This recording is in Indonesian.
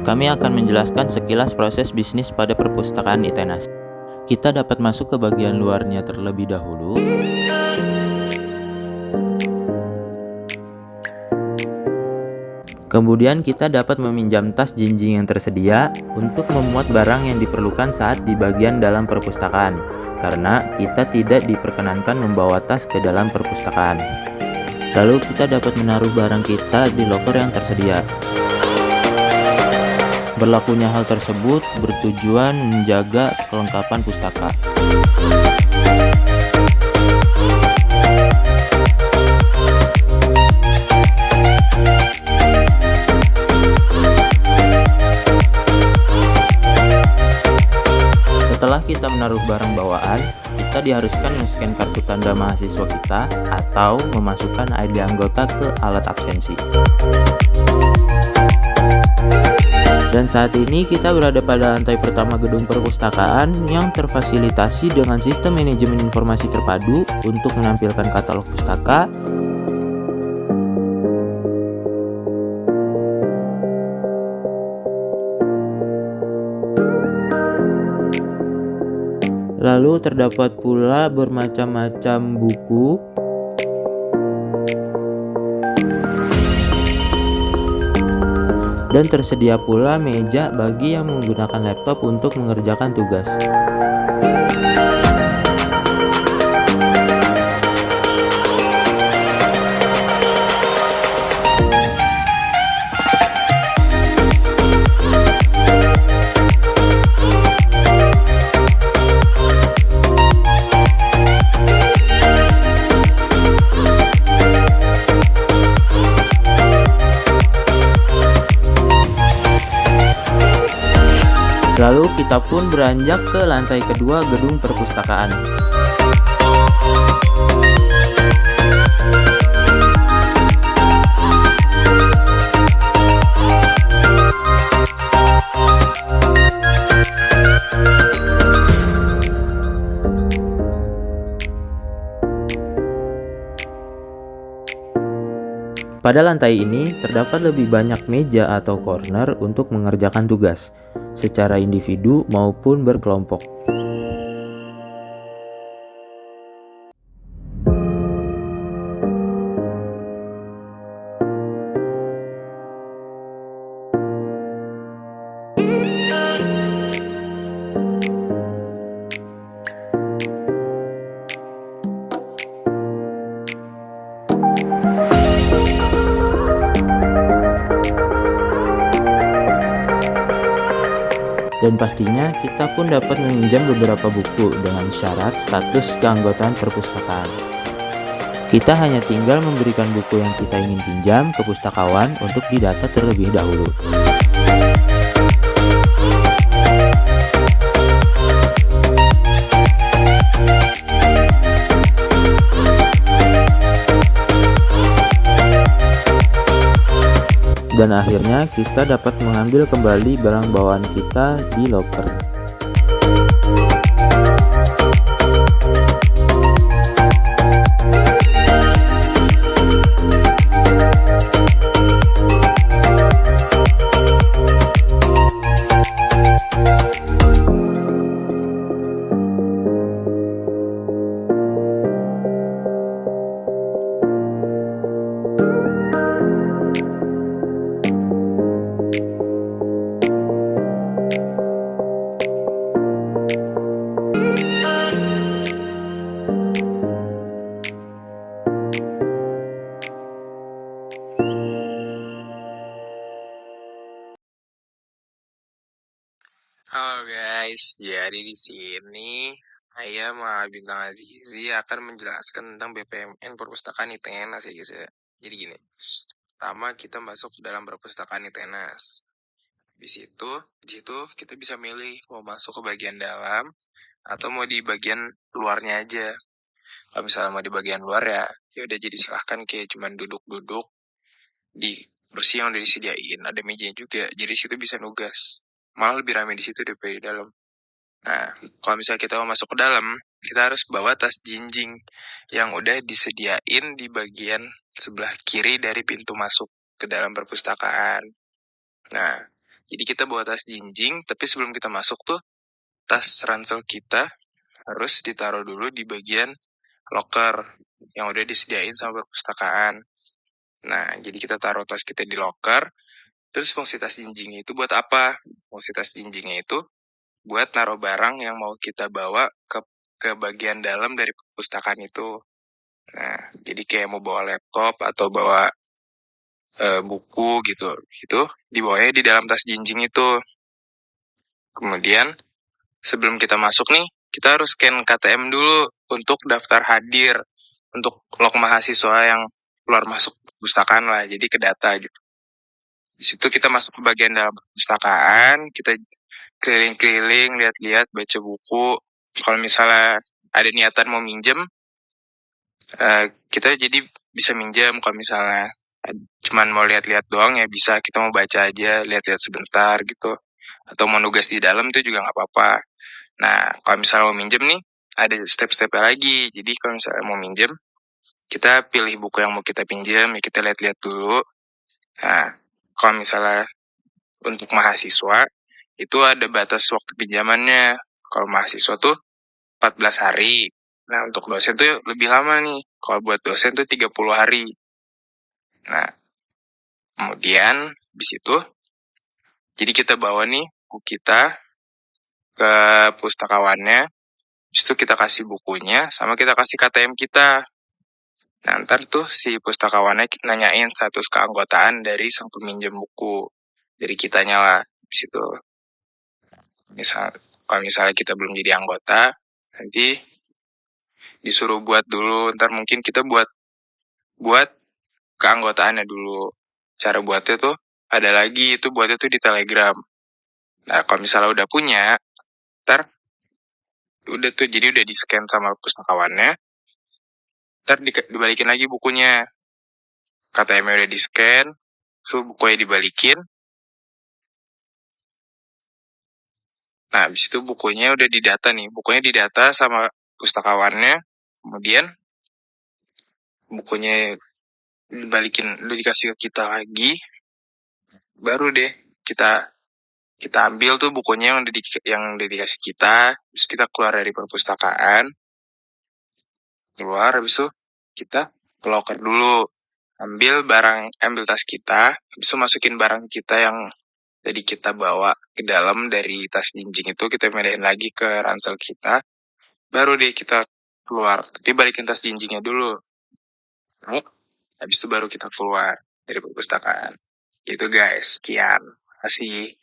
Kami akan menjelaskan sekilas proses bisnis pada perpustakaan ITENAS. Kita dapat masuk ke bagian luarnya terlebih dahulu. Kemudian kita dapat meminjam tas jinjing yang tersedia untuk memuat barang yang diperlukan saat di bagian dalam perpustakaan, karena kita tidak diperkenankan membawa tas ke dalam perpustakaan. Lalu kita dapat menaruh barang kita di loker yang tersedia. Berlakunya hal tersebut bertujuan menjaga kelengkapan pustaka. Setelah kita menaruh barang bawaan, kita diharuskan men-scan kartu tanda mahasiswa kita atau memasukkan ID anggota ke alat absensi. Dan saat ini kita berada pada lantai pertama gedung perpustakaan yang terfasilitasi dengan sistem manajemen informasi terpadu untuk menampilkan katalog pustaka, lalu terdapat pula bermacam-macam buku, dan tersedia pula meja bagi yang menggunakan laptop untuk mengerjakan tugas. Lalu kita pun beranjak ke lantai kedua gedung perpustakaan. Pada lantai ini terdapat lebih banyak meja atau corner untuk mengerjakan tugas, secara individu maupun berkelompok. Dan pastinya kita pun dapat meminjam beberapa buku dengan syarat status keanggotaan perpustakaan. Kita hanya tinggal memberikan buku yang kita ingin pinjam ke pustakawan untuk didata terlebih dahulu. Dan akhirnya kita dapat mengambil kembali barang bawaan kita di loker. Halo guys, jadi di sini saya sama Bintang Azizi akan menjelaskan tentang BPMN Perpustakaan ITENAS ya guys ya. Jadi gini, pertama kita masuk ke dalam perpustakaan ITENAS. Di situ kita bisa milih mau masuk ke bagian dalam atau mau di bagian luarnya aja. Kalau misalnya mau di bagian luar ya udah jadi silahkan kayak cuman duduk-duduk di kursi yang udah disediain, ada mejanya juga. Jadi situ bisa nugas. Malah lebih ramai di situ daripada di dalam. Nah, kalau misalnya kita mau masuk ke dalam, kita harus bawa tas jinjing yang udah disediain di bagian sebelah kiri dari pintu masuk ke dalam perpustakaan. Nah, Jadi kita bawa tas jinjing, tapi sebelum kita masuk tuh, tas ransel kita harus ditaruh dulu di bagian locker yang udah disediain sama perpustakaan. Nah, jadi kita taruh tas kita di locker, terus fungsi tas jinjingnya itu buat apa? Fungsi tas jinjingnya itu buat naruh barang yang mau kita bawa ke bagian dalam dari perpustakaan itu. Nah, jadi kayak mau bawa laptop atau bawa buku gitu, itu dibawanya di dalam tas jinjing itu. Kemudian sebelum kita masuk nih, kita harus scan KTM dulu untuk daftar hadir, untuk log mahasiswa yang keluar masuk perpustakaan lah, jadi ke data gitu. Di situ kita masuk ke bagian dalam perpustakaan, kita keliling-keliling, lihat-lihat, baca buku. Kalau misalnya ada niatan mau minjem, kita jadi bisa minjem. Kalau misalnya cuman mau lihat-lihat doang ya bisa, kita mau baca aja, lihat-lihat sebentar gitu. Atau mau nugas di dalam itu juga nggak apa-apa. Nah, kalau misalnya mau minjem nih, ada step-stepnya lagi. Jadi kalau misalnya mau minjem, kita pilih buku yang mau kita pinjam, ya kita lihat-lihat dulu. Nah, kalau misalnya untuk mahasiswa, itu ada batas waktu pinjamannya. Kalau mahasiswa tuh 14 hari. Nah, untuk dosen tuh lebih lama nih. Kalau buat dosen tuh 30 hari. Nah, kemudian habis itu, jadi kita bawa nih buku kita ke pustakawannya. Habis itu kita kasih bukunya, sama kita kasih KTM kita. Nah, ntar tuh si pustakawannya nanyain status keanggotaan dari sang peminjam buku. Dari kitanya lah. Habis itu, kalau misalnya kita belum jadi anggota, nanti disuruh buat dulu. Ntar mungkin kita buat keanggotaannya dulu. Cara buatnya tuh ada lagi, itu buatnya tuh di Telegram. Nah, kalau misalnya udah punya, ntar udah tuh, jadi udah di-scan sama pustakawannya, ntar dibalikin lagi bukunya. KTM-nya udah di-scan, terus bukunya dibalikin. Nah, habis itu bukunya udah didata nih. Bukunya didata sama pustakawannya. Kemudian bukunya dibalikin, udah dikasih ke kita lagi. Baru deh kita ambil tuh bukunya yang udah dikasih kita. Terus kita keluar dari perpustakaan. Keluar, habis itu kita ke locker dulu. Ambil tas kita. Habis itu masukin barang kita yang tadi kita bawa ke dalam dari tas jinjing itu, kita pindahin lagi ke ransel kita. Baru deh kita keluar. Tapi balikin tas jinjingnya dulu. Habis itu baru kita keluar dari perpustakaan. Gitu guys, sekian. Terima kasih.